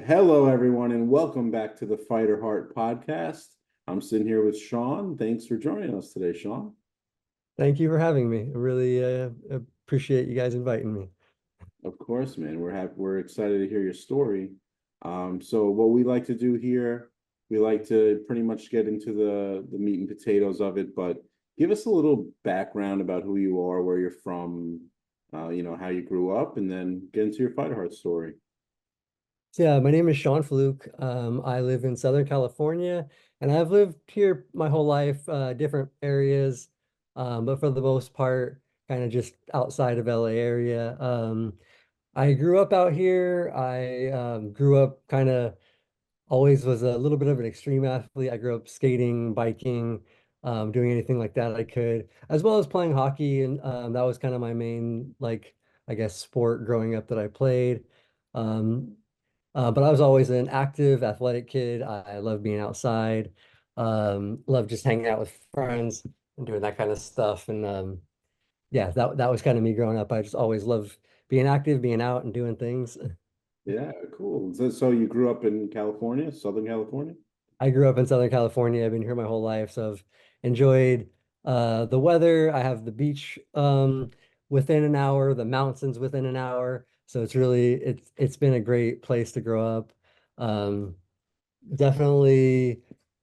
Hello, everyone, and welcome back to the Fighter Heart podcast. I'm sitting here with Shawn. Thanks for joining us today, Shawn. Thank you for having me. I really appreciate you guys inviting me. Of course, man. We're excited to hear your story. So what we like to do here, we like to pretty much get into the meat and potatoes of it, but give us a little background about who you are, where you're from, how you grew up, and then get into your Fighter Heart story. So yeah, my name is Shawn Fluke. I live in Southern California, and I've lived here my whole life, different areas, but for the most part, kind of just outside of LA area. I grew up out here. I grew up kind of always was a little bit of an extreme athlete. I grew up skating, biking, doing anything like that I could, as well as playing hockey. And that was kind of my main, like, I guess, sport growing up that I played. Um, but I was always an active, athletic kid. I love being outside, love just hanging out with friends and doing that kind of stuff. And yeah, that was kind of me growing up. I just always loved being active, being out and doing things. Yeah, cool. So you grew up in California, Southern California? I grew up in Southern California. I've been here my whole life, so I've enjoyed the weather. I have the beach within an hour, the mountains within an hour. So it's been a great place to grow up. Um, Definitely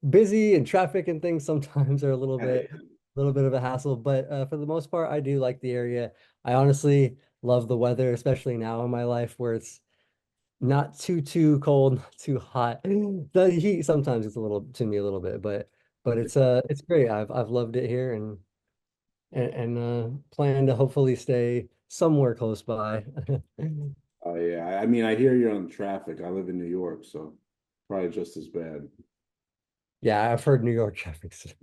busy and traffic and things sometimes are a little bit of a hassle, but for the most part, I do like the area. I honestly love the weather, especially now in my life where it's not too cold, not too hot. The heat sometimes it's a little to me a little bit, but it's great. I've loved it here and plan to hopefully stay somewhere close by. Oh yeah, I mean, I hear you're on traffic. I live in New York, so probably just as bad. Yeah, I've heard New York traffic's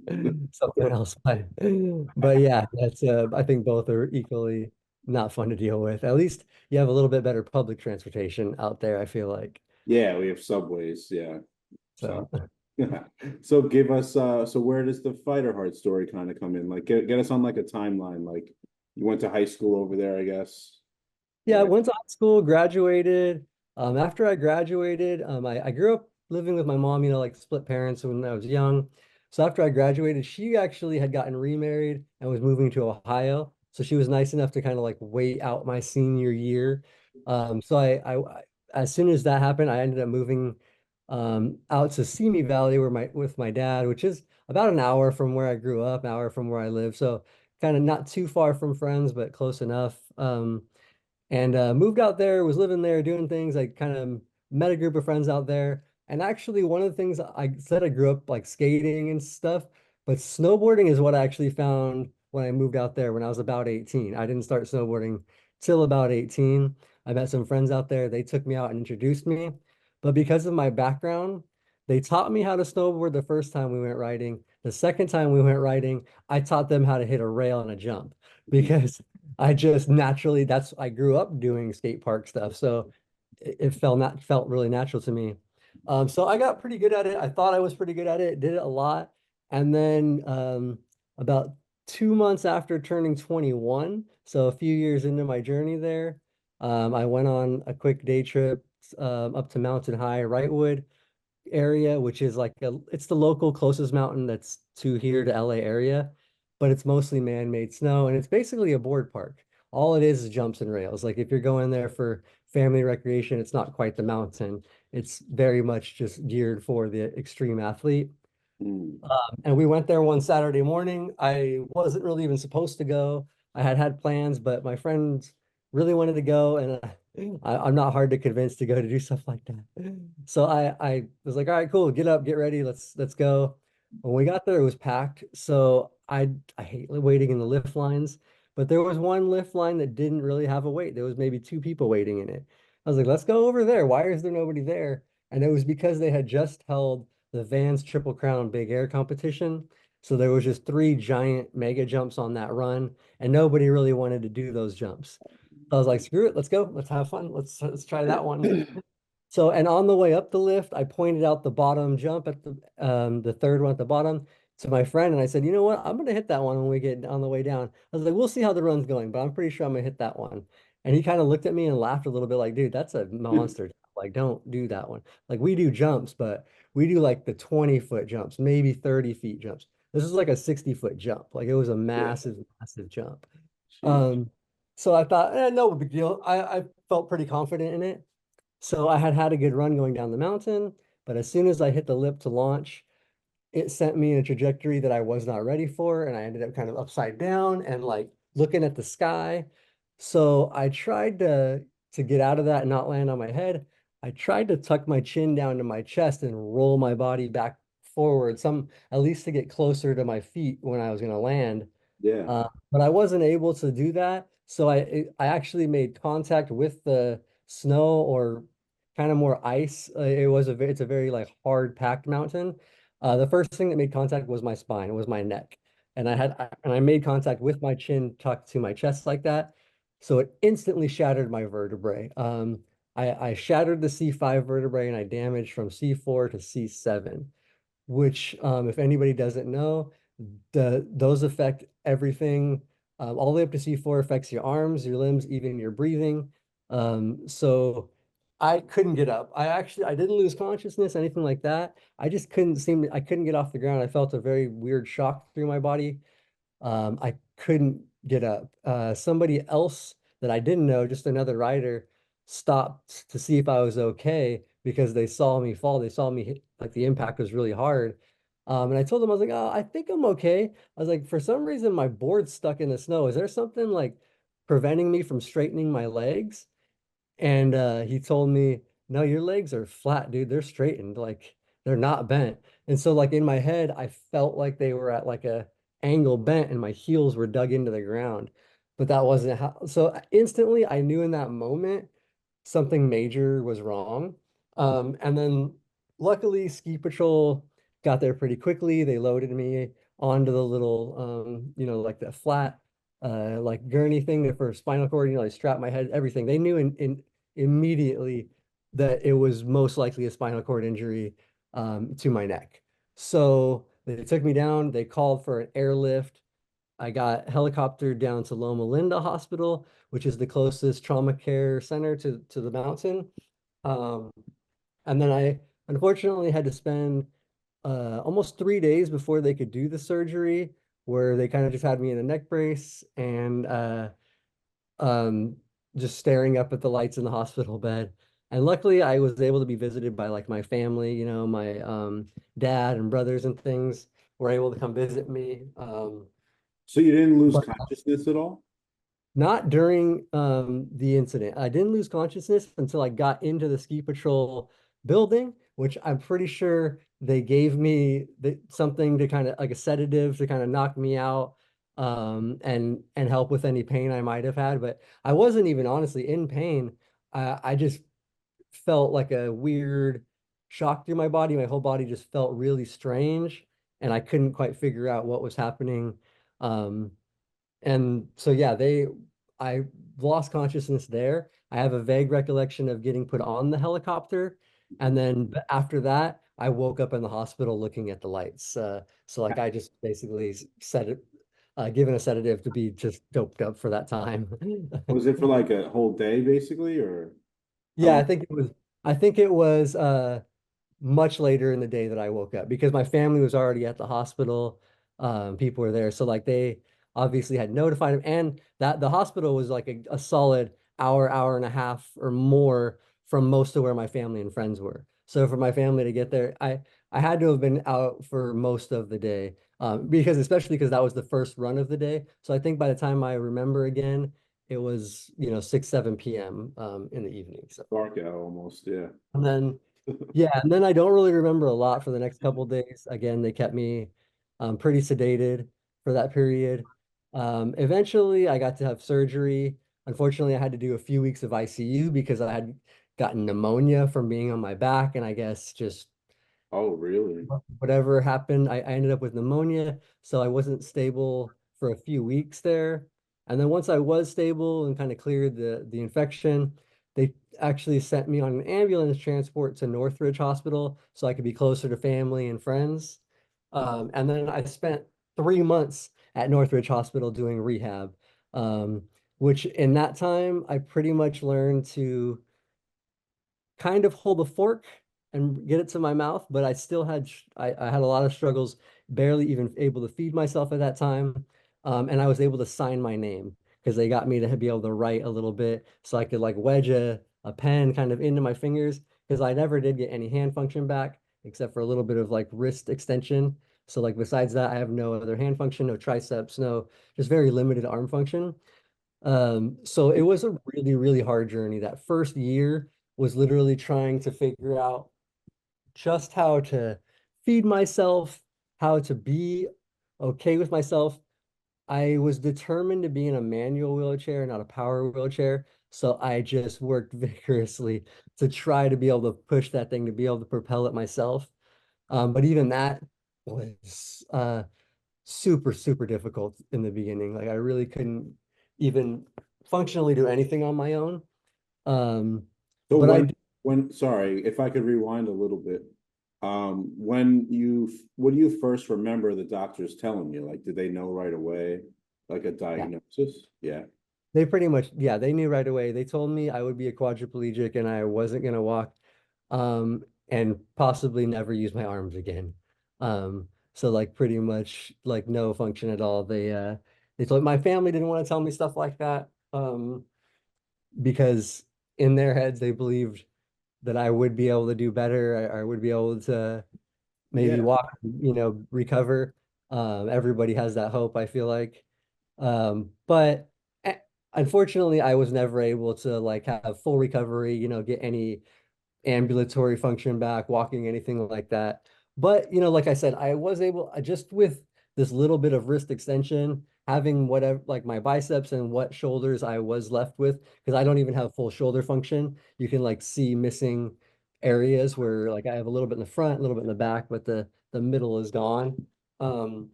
something else, but yeah, that's I think both are equally not fun to deal with. At least you have a little bit better public transportation out there, I feel like. Yeah, we have subways. Yeah, so So so give us so where does the fighter heart story kind of come in? Like get us on like a timeline. Like you went to high school over there, I guess. yeah, I Yeah. went to high school, graduated. After I graduated, I grew up living with my mom, like split parents when I was young. So after I graduated, she actually had gotten remarried and was moving to Ohio. So she was nice enough to kind of like wait out my senior year. So as soon as that happened, I ended up moving out to Simi Valley with my dad, which is about an hour from where I grew up, an hour from where I live. So kind of not too far from friends, but close enough. And moved out there, was living there, doing things. I kind of met a group of friends out there. And actually, one of the things I said I grew up like skating and stuff, but snowboarding is what I actually found when I moved out there when I was about 18. I didn't start snowboarding till about 18. I met some friends out there. They took me out and introduced me. But because of my background, they taught me how to snowboard the first time we went riding. The second time we went riding, I taught them how to hit a rail and a jump because I just naturally that's I grew up doing skate park stuff, so it felt really natural to me. So I got pretty good at it. I thought I was pretty good at it, did it a lot. And then about 2 months after turning 21, so a few years into my journey there, I went on a quick day trip up to Mountain High, Wrightwood area, which is it's the local closest mountain that's to here to LA area, but it's mostly man-made snow and it's basically a board park. All it is jumps and rails. Like if you're going there for family recreation, it's not quite the mountain. It's very much just geared for the extreme athlete. Mm. And we went there one Saturday morning. I wasn't really even supposed to go. I had plans, but my friends really wanted to go, and I'm not hard to convince to go to do stuff like that. So I was like, all right, cool, get up, get ready, let's go. When we got there, it was packed. So I hate waiting in the lift lines, but there was one lift line that didn't really have a wait. There was maybe two people waiting in it. I was like, let's go over there. Why is there nobody there? And it was because they had just held the Vans Triple Crown Big Air competition. So there was just three giant mega jumps on that run, and nobody really wanted to do those jumps. So I was like, screw it, let's go, let's have fun, let's try that one. So, and on the way up the lift, I pointed out the bottom jump at the third one at the bottom to my friend, and I said, you know what, I'm gonna hit that one when we get on the way down. I was like, we'll see how the run's going, but I'm pretty sure I'm gonna hit that one. And he kind of looked at me and laughed a little bit, like, dude, that's a monster. Like, don't do that one. Like we do jumps, but we do like the 20-foot jumps, maybe 30 feet jumps. This is like a 60-foot jump. Like it was a Yeah. massive, massive jump. Jeez. So I thought, no big deal. I felt pretty confident in it. So I had had a good run going down the mountain, but as soon as I hit the lip to launch, it sent me in a trajectory that I was not ready for, and I ended up kind of upside down and like looking at the sky. So I tried to get out of that and not land on my head. I tried to tuck my chin down to my chest and roll my body back forward, some at least to get closer to my feet when I was going to land. Yeah. But I wasn't able to do that. So I actually made contact with the snow or kind of more ice. It's a very like hard packed mountain. The first thing that made contact was my spine, it was my neck. And I made contact with my chin tucked to my chest like that. So it instantly shattered my vertebrae. I shattered the C5 vertebrae and I damaged from C4 to C7, which, if anybody doesn't know, those affect everything. All the way up to C4 affects your arms, your limbs, even your breathing. So I couldn't get up. I didn't lose consciousness, anything like that. I couldn't get off the ground. I felt a very weird shock through my body. I couldn't get up. Somebody else that I didn't know, just another rider, stopped to see if I was okay because they saw me fall. They saw me hit, like the impact was really hard. And I told them, I was like, oh, I think I'm okay. I was like, for some reason, my board's stuck in the snow. Is there something like preventing me from straightening my legs? And he told me, no, your legs are flat, dude. They're straightened, like they're not bent. And so, like in my head, I felt like they were at like a angle bent and my heels were dug into the ground. But that wasn't how. So instantly, I knew in that moment something major was wrong. And then luckily, ski patrol got there pretty quickly. They loaded me onto the little, like the flat, like gurney thing for spinal cord. They strapped my head, everything. They knew in immediately that it was most likely a spinal cord injury, to my neck. So they took me down. They called for an airlift. I got helicoptered down to Loma Linda Hospital, which is the closest trauma care center to the mountain. Um, and then I unfortunately had to spend almost 3 days before they could do the surgery, where they kind of just had me in a neck brace and um, just staring up at the lights in the hospital bed. And luckily, I was able to be visited by like my family, my dad and brothers and things were able to come visit me. So you didn't lose But consciousness at all? not during the incident. I didn't lose consciousness until I got into the ski patrol building, which I'm pretty sure they gave me something to kind of like a sedative to kind of knock me out, and help with any pain I might have had. But I wasn't even honestly in pain. I just felt like a weird shock through my body. My whole body just felt really strange, and I couldn't quite figure out what was happening. Um, and so yeah, I lost consciousness there. I have a vague recollection of getting put on the helicopter, and then after that, I woke up in the hospital looking at the lights. So like I just basically said it, given a sedative to be just doped up for that time. Was it for like a whole day basically, or how Yeah, long? I think it was much later in the day that I woke up because my family was already at the hospital. People were there. So like they obviously had notified him, and that the hospital was like a solid hour and a half or more from most of where my family and friends were. So for my family to get there, I had to have been out for most of the day. Because especially because that was the first run of the day. So I think by the time I remember again, it was, 6, 7 p.m. In the evening. So Dark out almost, yeah. and then yeah, and then I don't really remember a lot for the next couple days. Again, they kept me pretty sedated for that period. Eventually, I got to have surgery. Unfortunately, I had to do a few weeks of ICU because I had gotten pneumonia from being on my back, and I guess just Oh, really? whatever happened, I ended up with pneumonia. So I wasn't stable for a few weeks there. And then once I was stable and kind of cleared the infection, they actually sent me on an ambulance transport to Northridge Hospital so I could be closer to family and friends. And then I spent 3 months at Northridge Hospital doing rehab, um, which in that time I pretty much learned to kind of hold a fork and get it to my mouth, but I still had I had a lot of struggles, barely even able to feed myself at that time. And I was able to sign my name because they got me to be able to write a little bit so I could like wedge a pen kind of into my fingers because I never did get any hand function back except for a little bit of like wrist extension. So like besides that, I have no other hand function, no triceps, no, just very limited arm function. So it was a really, really hard journey. That first year was literally trying to figure out just how to feed myself, how to be okay with myself. I was determined to be in a manual wheelchair, not a power wheelchair. So I just worked vigorously to try to be able to push that thing, to be able to propel it myself. But even that was super, super difficult in the beginning. Like I really couldn't even functionally do anything on my own. Um, So but I when sorry, if I could rewind a little bit, when you what do you first remember the doctors telling you? Like, did they know right away, like a yeah, diagnosis? Yeah. they pretty much, yeah, they knew right away. They told me I would be a quadriplegic and I wasn't gonna walk, and possibly never use my arms again. So like pretty much like no function at all. They told my family didn't want to tell me stuff like that, because in their heads they believed that I would be able to do better. I would be able to maybe Yeah. walk, recover. Everybody has that hope, I feel like. But unfortunately, I was never able to like have full recovery, get any ambulatory function back, walking, anything like that. But, like I said, I was able, just with this little bit of wrist extension, having whatever, like my biceps and what shoulders I was left with, because I don't even have full shoulder function. You can like see missing areas where like I have a little bit in the front, a little bit in the back, but the middle is gone. Um,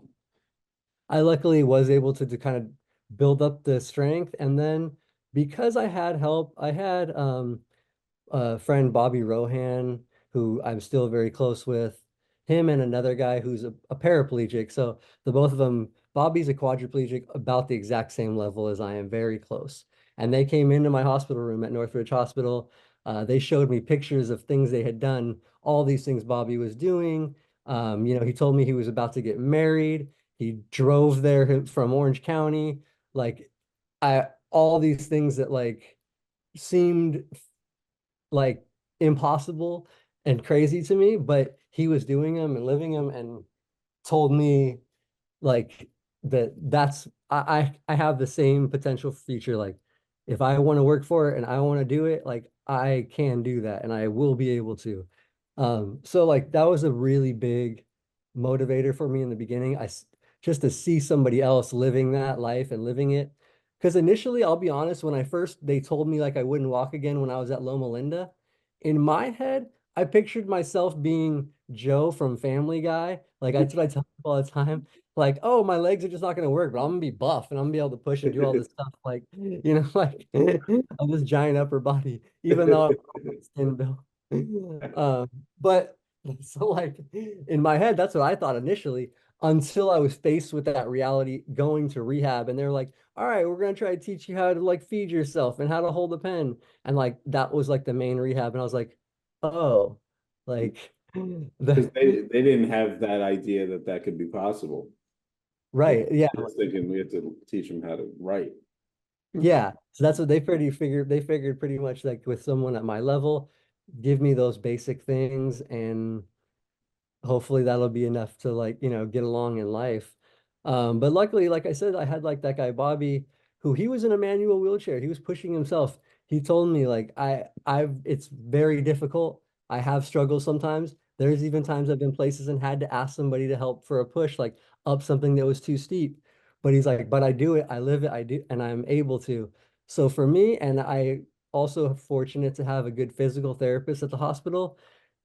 I luckily was able to kind of build up the strength. And then because I had help, I had friend Bobby Rohan, who I'm still very close with, him and another guy who's a paraplegic. So the both of them, Bobby's a quadriplegic about the exact same level as I am, very close. And they came into my hospital room at Northridge Hospital. They showed me pictures of things they had done, all these things Bobby was doing. He told me he was about to get married. He drove there from Orange County. Like all these things that like seemed like impossible and crazy to me, but he was doing them and living them and told me like that's I have the same potential future. Like if I want to work for it and I want to do it, like I can do that and I will be able to. So like that was a really big motivator for me in the beginning. Just to see somebody else living that life and living it. Because initially, I'll be honest, when I first they told me like I wouldn't walk again when I was at Loma Linda, in my head, I pictured myself being Joe from Family Guy. Like that's what I tell people all the time. Like, oh, my legs are just not gonna work, but I'm gonna be buff and I'm gonna be able to push and do all this stuff. Like, like I'm this giant upper body, even though I'm skin built. But so like in my head, that's what I thought initially, until I was faced with that reality going to rehab, and they're like, all right, we're gonna try to teach you how to like feed yourself and how to hold a pen. And like that was like the main rehab. And I was like, oh, like Because the they didn't have that idea that that could be possible. Like, right, yeah. I was thinking we had to teach them how to write. Yeah, so that's what they pretty figured. They figured pretty much like with someone at my level, give me those basic things, and hopefully that'll be enough to like, get along in life. But luckily, like I said, I had like that guy Bobby, who he was in a manual wheelchair. He was pushing himself. He told me like it's very difficult. I have struggles sometimes. There's even times I've been places and had to ask somebody to help for a push, like up something that was too steep. But he's like, but I do it, I live it, I do, and I'm able to. So for me, and I also fortunate to have a good physical therapist at the hospital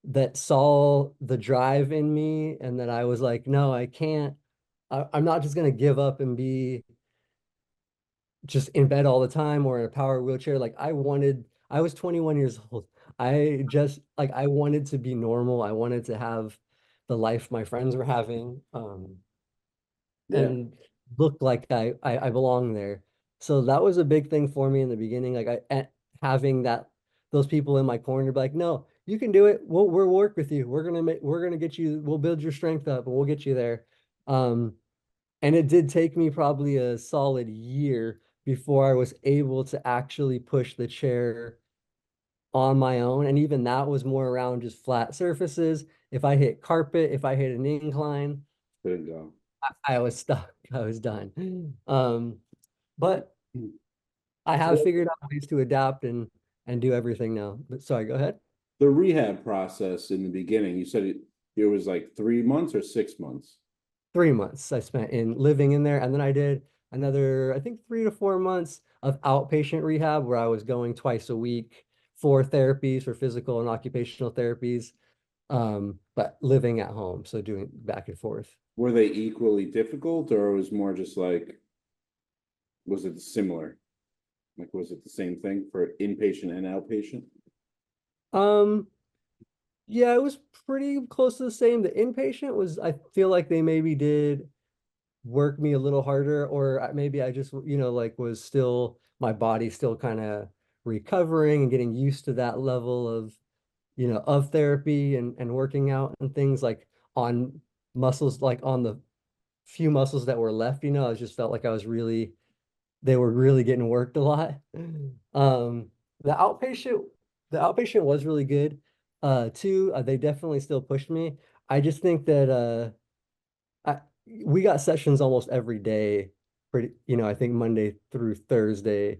that saw the drive in me and that I was like, no, I can't. I'm not just gonna give up and be just in bed all the time or in a power wheelchair. Like I was 21 years old. I just like I wanted to be normal. I wanted to have the life my friends were having, Yeah. and look like I belong there. So that was a big thing for me in the beginning. Like having that those people in my corner, be like, no, you can do it. We'll work with you. We're gonna get you, we'll build your strength up and we'll get you there. Um, and it did take me probably a solid year before I was able to actually push the chair on my own. And even that was more around just flat surfaces. If I hit carpet, if I hit an incline, Couldn't go. I was stuck. I was done. But I have So figured out ways to adapt and do everything now. But sorry, go ahead. the rehab process in the beginning, you said it was like 3 months or 6 months. 3 months I spent in living in there, and then I did another, I think 3 to 4 months of outpatient rehab where I was going twice a week for therapies, for physical and occupational therapies, but living at home, so doing back and forth. Were they equally difficult, or it was more just like, was it similar? Like, was it the same thing for inpatient and outpatient? Um, yeah, it was pretty close to the same. The inpatient was, I feel like they maybe did work me a little harder, or maybe I just, like was still, my body still kind of recovering and getting used to that level of, of therapy and working out and things like on muscles, like on the few muscles that were left, I just felt like they were really getting worked a lot. Um, the outpatient, the outpatient was really good. Too, they definitely still pushed me. I just think that, I, we got sessions almost every day, pretty, I think Monday through Thursday,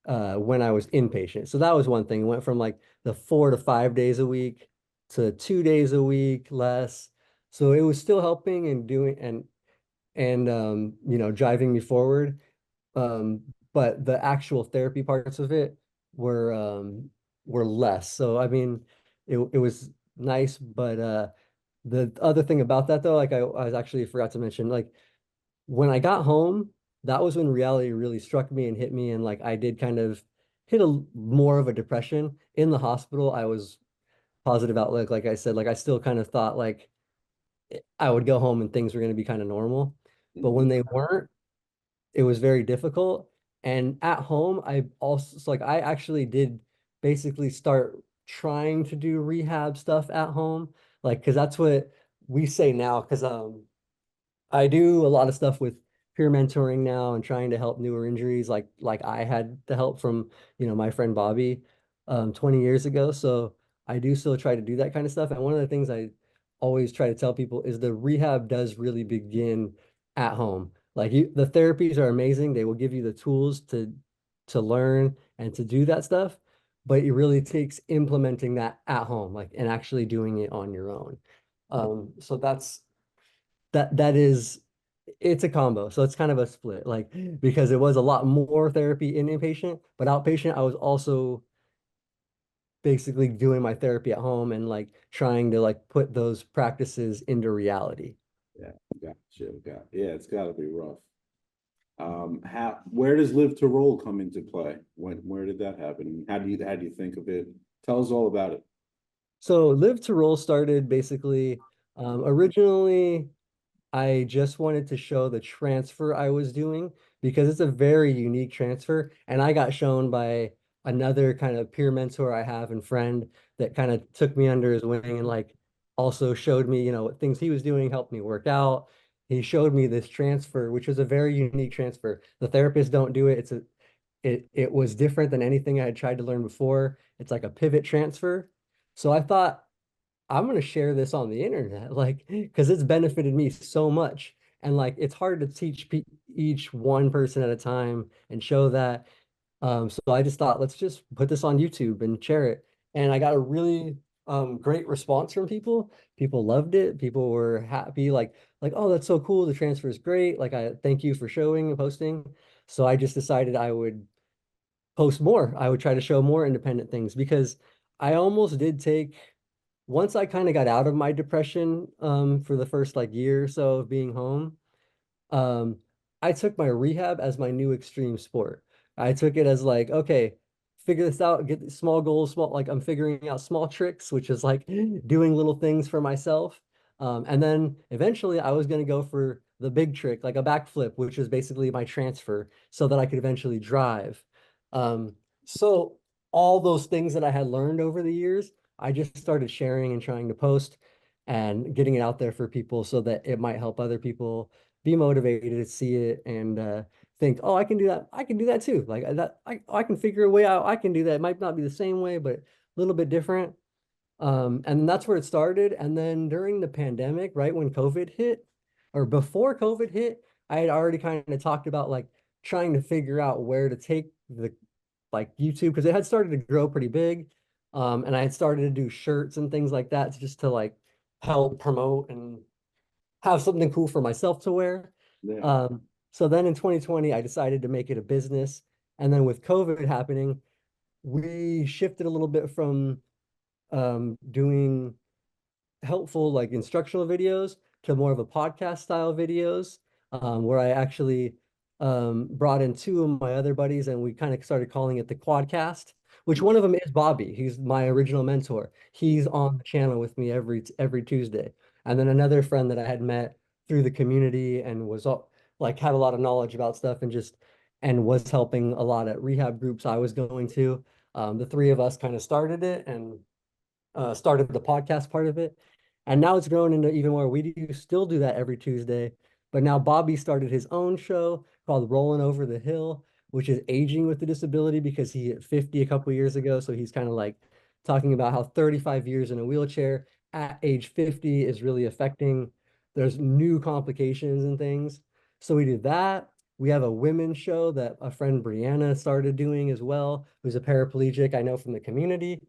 when I was inpatient. So that was one thing. It went from like the 4 to 5 days a week to 2 days a week less. So it was still helping and doing and driving me forward. Um, but the actual therapy parts of it were less. So I mean, it was nice, but the other thing about that though, like I was actually forgot to mention, like when I got home, that was when reality really struck me and hit me, and like I did kind of hit a more of a depression in the hospital. I was positive outlook, like I said, like I still kind of thought like I would go home and things were going to be kind of normal, but when Mhm. they weren't, it was very difficult. And at home, I also, so like I actually did basically start trying to do rehab stuff at home, like because that's what we say now. Because I do a lot of stuff with peer mentoring now and trying to help newer injuries, like I had the help from my friend Bobby 20 years ago. So I do still try to do that kind of stuff. And one of the things I always try to tell people is the rehab does really begin at home. Like the therapies are amazing. They will give you the tools to learn and to do that stuff, but it really takes implementing that at home, like and actually doing it on your own. So that is it's a combo. So it's kind of a split, like because it was a lot more therapy in inpatient, but outpatient, I was also basically doing my therapy at home and like trying to like put those practices into reality. Yeah, yeah, it's got to be rough. Where does live to roll come into play? Where did that happen? How do you think of it? Tell us all about it. So Live to Roll started basically originally I just wanted to show the transfer I was doing because it's a very unique transfer. And I got shown by another kind of peer mentor I have and friend that kind of took me under his wing and like also showed me, what things he was doing, helped me work out. He showed me this transfer, which was a very unique transfer. The therapists don't do it. It was different than anything I had tried to learn before. It's like a pivot transfer. So I thought I'm gonna share this on the internet, like, because it's benefited me so much. And like, it's hard to teach pe each one person at a time and show that. So I just thought, let's just put this on YouTube and share it. And I got a really great response from people. People loved it. People were happy, like, oh, that's so cool. The transfer is great. Like, I thank you for showing and posting. So I just decided I would post more. I would try to show more independent things because I almost did take once I kind of got out of my depression for the first like year or so of being home, um, I took my rehab as my new extreme sport. I took it as like, okay, figure this out, get small goals, small, like I'm figuring out small tricks, which is like doing little things for myself. And then eventually I was going to go for the big trick, like a backflip, which is basically my transfer so that I could eventually drive. Um, so all those things that I had learned over the years, I just started sharing and trying to post and getting it out there for people so that it might help other people be motivated to see it and think, oh, I can do that. I can do that too. Like that, I can figure a way out. I can do that. It might not be the same way, but a little bit different. And that's where it started. And then during the pandemic, right when COVID hit, or before COVID hit, I had already kind of talked about like trying to figure out where to take the like YouTube because it had started to grow pretty big. And I had started to do shirts and things like that just to like help promote and have something cool for myself to wear. Yeah. Um, so then in 2020, I decided to make it a business. And then with COVID happening, we shifted a little bit from doing helpful like instructional videos to more of a podcast style videos where I actually brought in two of my other buddies and we kind of started calling it the Quadcast, which one of them is Bobby. He's my original mentor. He's on the channel with me every Tuesday. And then another friend that I had met through the community and was like had a lot of knowledge about stuff and just and was helping a lot at rehab groups I was going to. The three of us kind of started it and started the podcast part of it. And now it's grown into even more. We do still do that every Tuesday. But now Bobby started his own show called Rolling Over the Hill, which is aging with the disability because he hit 50 a couple years ago. So he's kind of like talking about how 35 years in a wheelchair at age 50 is really affecting. There's new complications and things. So we do that. We have a women's show that a friend Brianna started doing as well, who's a paraplegic I know from the community.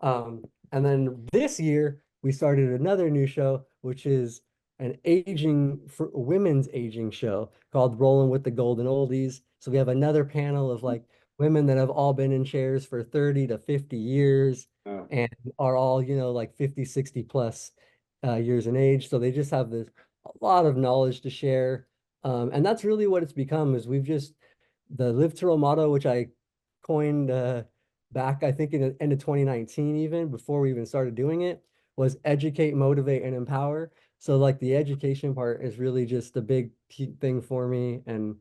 And then this year, we started another new show, which is an aging for women's aging show called Rolling with the Golden Oldies. So we have another panel of like women that have all been in chairs for 30 to 50 years Oh, and are all, like 50, 60 plus years in age. So they just have this a lot of knowledge to share. And that's really what it's become is we've just the Live to Roll motto, which I coined back, I think in the end of 2019, even before we even started doing it, was educate, motivate, and empower. So like the education part is really just a big key thing for me and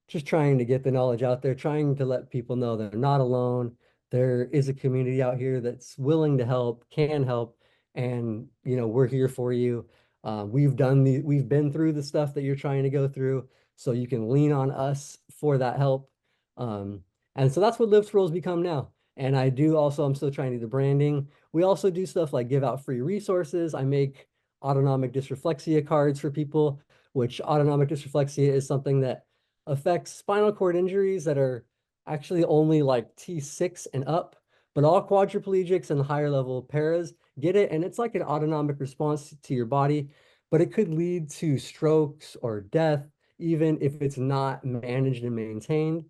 just trying to get the knowledge out there, trying to let people know they're not alone. There is a community out here that's willing to help, can help, and we're here for you. We've been through the stuff that you're trying to go through, so you can lean on us for that help. Um, and so that's what Lift Rolls become now. And I'm still trying to do the branding. We also do stuff like give out free resources. I make autonomic dysreflexia cards for people, which autonomic dysreflexia is something that affects spinal cord injuries that are actually only like T6 and up, but all quadriplegics and higher level paras get it. And it's like an autonomic response to your body, but it could lead to strokes or death, even if it's not managed and maintained.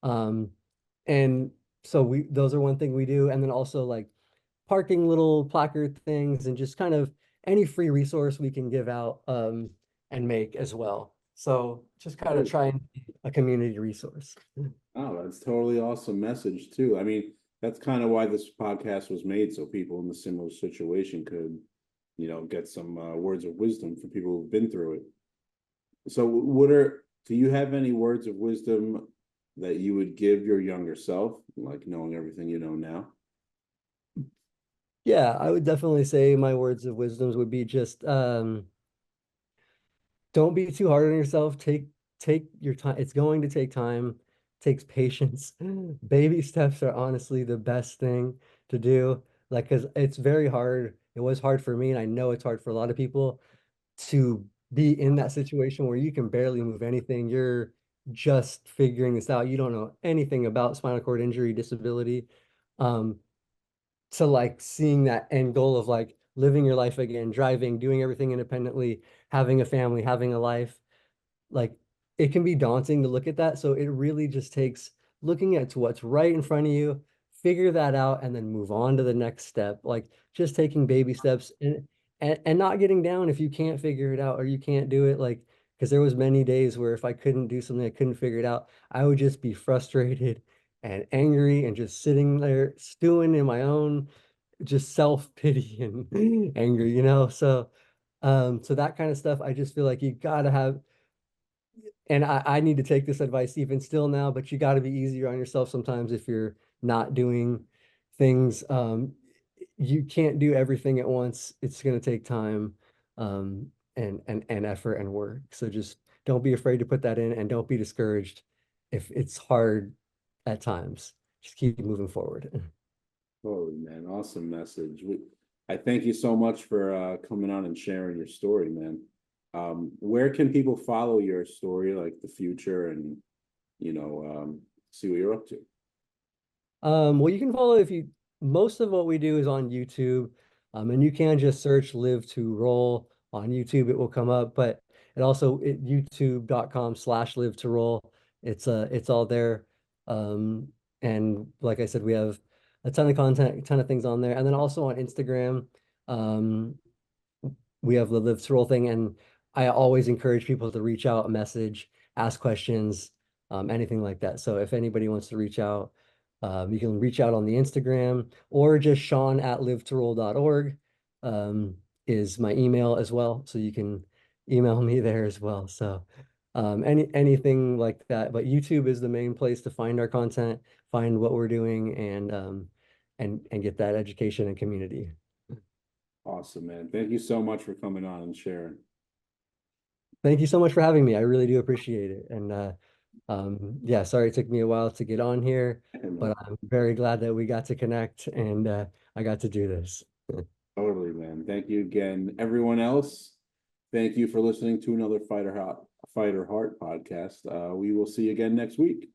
Um, and so those are one thing we do. And then also like parking little placard things and just kind of any free resource we can give out and make as well. So just kind of great. try and be a community resource. Oh, that's totally awesome message too. I mean, that's kind of why this podcast was made, so people in the similar situation could, get some words of wisdom for people who've been through it. So, do you have any words of wisdom that you would give your younger self, like knowing everything you know now? Yeah, I would definitely say my words of wisdoms would be just don't be too hard on yourself. Take your time. It's going to take time, takes patience. Baby steps are honestly the best thing to do. Like, because it's very hard. It was hard for me, and I know it's hard for a lot of people to be in that situation where you can barely move anything. You're just figuring this out. You don't know anything about spinal cord injury, disability. Um, to like seeing that end goal of like living your life again, driving, doing everything independently, having a family, having a life, like it can be daunting to look at that. So it really just takes looking at what's right in front of you, figure that out, and then move on to the next step. Like just taking baby steps and not getting down if you can't figure it out or you can't do it. Like, because there was many days where if I couldn't do something, I couldn't figure it out, I would just be frustrated and angry and just sitting there stewing in my own just self-pity and angry. So that kind of stuff, I just feel like you gotta have and I need to take this advice even still now, but you got to be easier on yourself sometimes if you're not doing things. You can't do everything at once. It's going to take time, and effort and work. So just don't be afraid to put that in, and don't be discouraged if it's hard at times. Just keep moving forward. Totally, man. Awesome message. I thank you so much for coming on and sharing your story, man. Where can people follow your story, like the future, and see what you're up to? Well, you can follow if you, most of what we do is on YouTube. And you can just search Live to Roll on YouTube, it will come up, but youtube.com/live to roll. It's all there. Um, and like I said, we have a ton of content, a ton of things on there. And then also on Instagram, um, we have the Live to Roll thing, and I always encourage people to reach out, message, ask questions, anything like that. So if anybody wants to reach out, you can reach out on the Instagram, or just Shawn@livetoroll.org is my email as well. So you can email me there as well. So anything like that. But YouTube is the main place to find our content, find what we're doing, and get that education and community. Awesome, man. Thank you so much for coming on and sharing. Thank you so much for having me. I really do appreciate it. And yeah, sorry it took me a while to get on here, but I'm very glad that we got to connect, and I got to do this. Totally, man. Thank you again, everyone else. Thank you for listening to another Fighter Heart podcast. We will see you again next week.